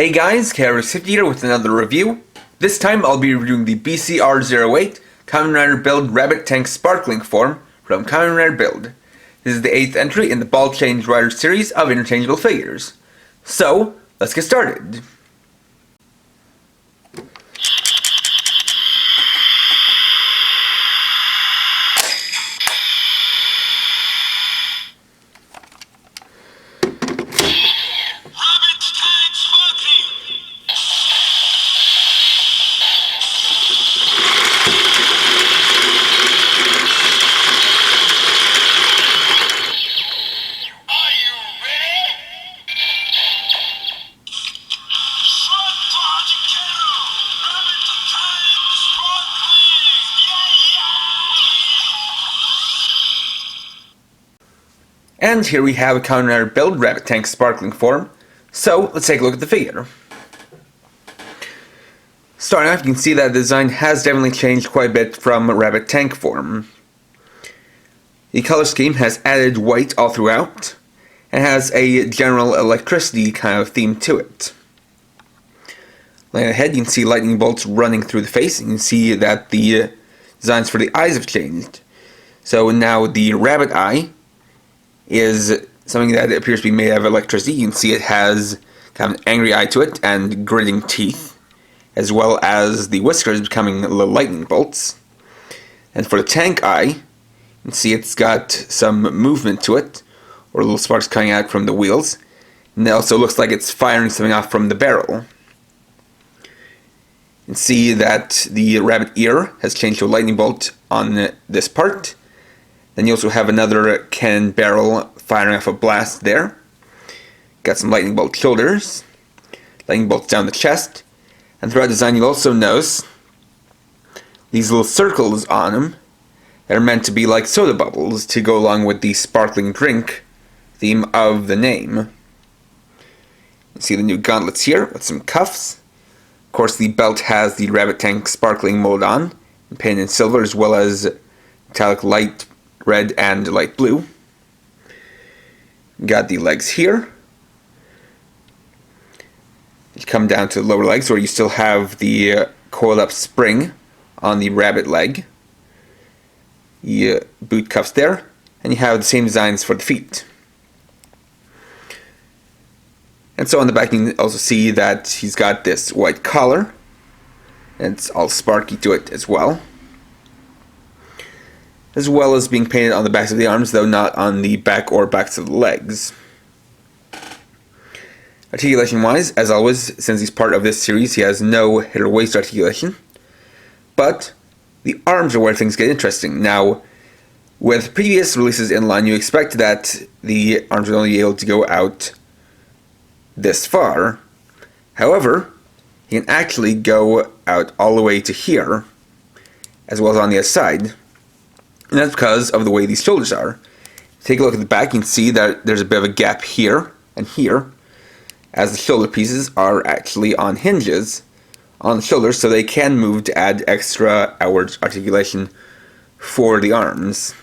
Hey guys, KRS50 here with another review. This time I'll be reviewing the BCR08 Kamen Rider Build RabbitTank Sparkling form from Kamen Rider Build. This is the 8th entry in the Ball Change Rider series of interchangeable figures. So, let's get started. And here we have a Kamen Rider Build RabbitTank Sparkling form. So, let's take a look at the figure. Starting off, you can see that the design has definitely changed quite a bit from RabbitTank form. The color scheme has added white all throughout, and has a general electricity kind of theme to it. Laying ahead, you can see lightning bolts running through the face, and you can see that the designs for the eyes have changed. So now the rabbit eye is something that appears to be made out of electricity. You can see it has kind of an angry eye to it and gritting teeth, as well as the whiskers becoming little lightning bolts. And for the tank eye, you can see it's got some movement to it, or little sparks coming out from the wheels. And it also looks like it's firing something off from the barrel. You can see that the rabbit ear has changed to a lightning bolt on this part. Then you also have another cannon barrel firing off a blast there. Got some lightning bolt shoulders, lightning bolts down the chest, and throughout the design you'll also notice these little circles on them that are meant to be like soda bubbles to go along with the sparkling drink theme of the name. You see the new gauntlets here with some cuffs. Of course, the belt has the RabbitTank Sparkling mold on, painted in silver, as well as metallic light red and light blue. Got the legs here. You come down to the lower legs where you still have the coiled up spring on the rabbit leg. The boot cuffs there, and you have the same designs for the feet. And so on the back you can also see that he's got this white collar, and it's all sparky to it as well as being painted on the backs of the arms, though not on the back or backs of the legs. Articulation wise, as always, since he's part of this series, he has no head or waist articulation, but the arms are where things get interesting. Now, with previous releases in line, you expect that the arms would only be able to go out this far. However, he can actually go out all the way to here, as well as on the other side. And that's because of the way these shoulders are. Take a look at the back, you can see that there's a bit of a gap here and here, as the shoulder pieces are actually on hinges on the shoulders, so they can move to add extra outward articulation for the arms.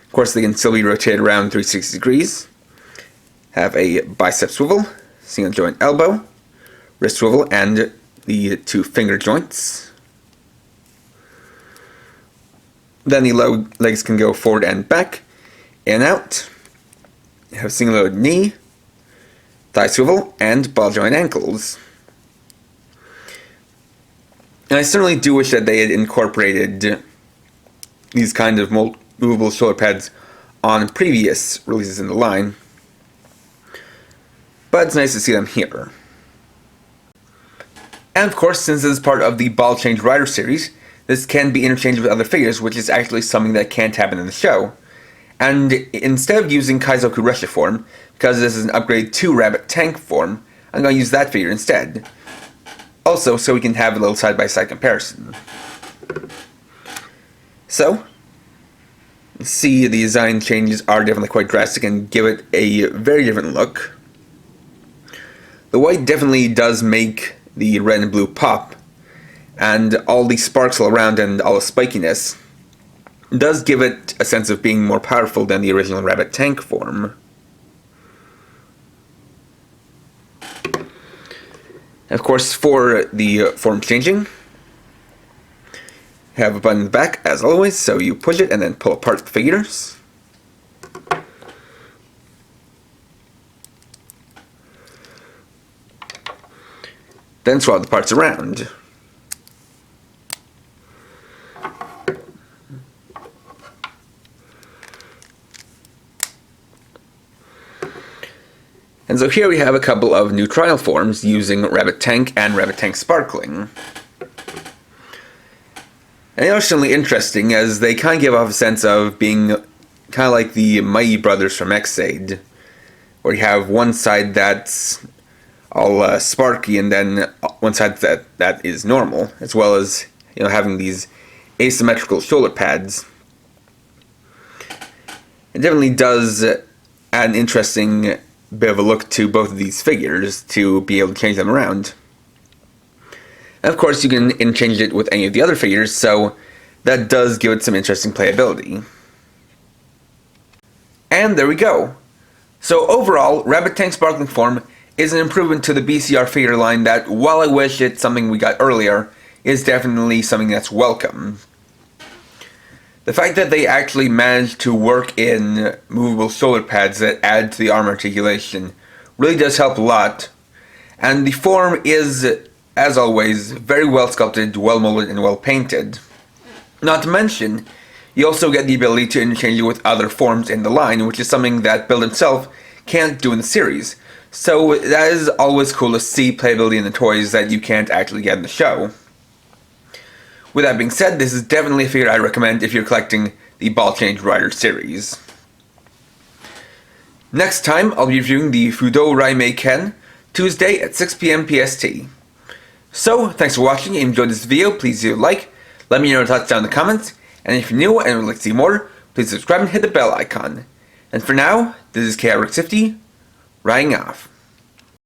Of course, they can still be rotated around 360 degrees. Have a bicep swivel, single joint elbow, wrist swivel, and the two finger joints. Then the legs can go forward and back, in and out. You have single load knee, thigh swivel, and ball joint ankles. And I certainly do wish that they had incorporated these kind of movable shoulder pads on previous releases in the line, but it's nice to see them here. And of course, since this is part of the Ball Change Rider series, this can be interchanged with other figures, which is actually something that can't happen in the show. And instead of using Kaizoku Resha form, because this is an upgrade to RabbitTank form, I'm going to use that figure instead. Also, so we can have a little side-by-side comparison. So, see, the design changes are definitely quite drastic and give it a very different look. The white definitely does make the red and blue pop, and all the sparks all around and all the spikiness does give it a sense of being more powerful than the original RabbitTank form. Of course, for the form changing, have a button in the back as always, so you push it and then pull apart the figures. Then swap the parts around. And so here we have a couple of new trial forms using RabbitTank and RabbitTank Sparkling. And they are certainly interesting, as they kind of give off a sense of being kind of like the Mighty Brothers from Xaid, where you have one side that's all sparky and then one side that is normal, as well as, you know, having these asymmetrical shoulder pads. It definitely does add an interesting bit of a look to both of these figures to be able to change them around. And of course you can interchange it with any of the other figures, so that does give it some interesting playability. And there we go. So overall, RabbitTank Sparkling Form is an improvement to the BCR figure line that, while I wish it's something we got earlier, is definitely something that's welcome. The fact that they actually managed to work in movable shoulder pads that add to the arm articulation really does help a lot, and the form is, as always, very well sculpted, well molded, and well painted. Not to mention, you also get the ability to interchange it with other forms in the line, which is something that Build himself can't do in the series. So that is always cool to see playability in the toys that you can't actually get in the show. With that being said, this is definitely a figure I recommend if you're collecting the Ball Change Rider series. Next time, I'll be reviewing the Fudo Raimei Ken, Tuesday at 6 PM PST. So, thanks for watching. If you enjoyed this video, please leave a like, let me know your thoughts down in the comments, and if you're new and would like to see more, please subscribe and hit the bell icon. And for now, this is KRX50, writing off.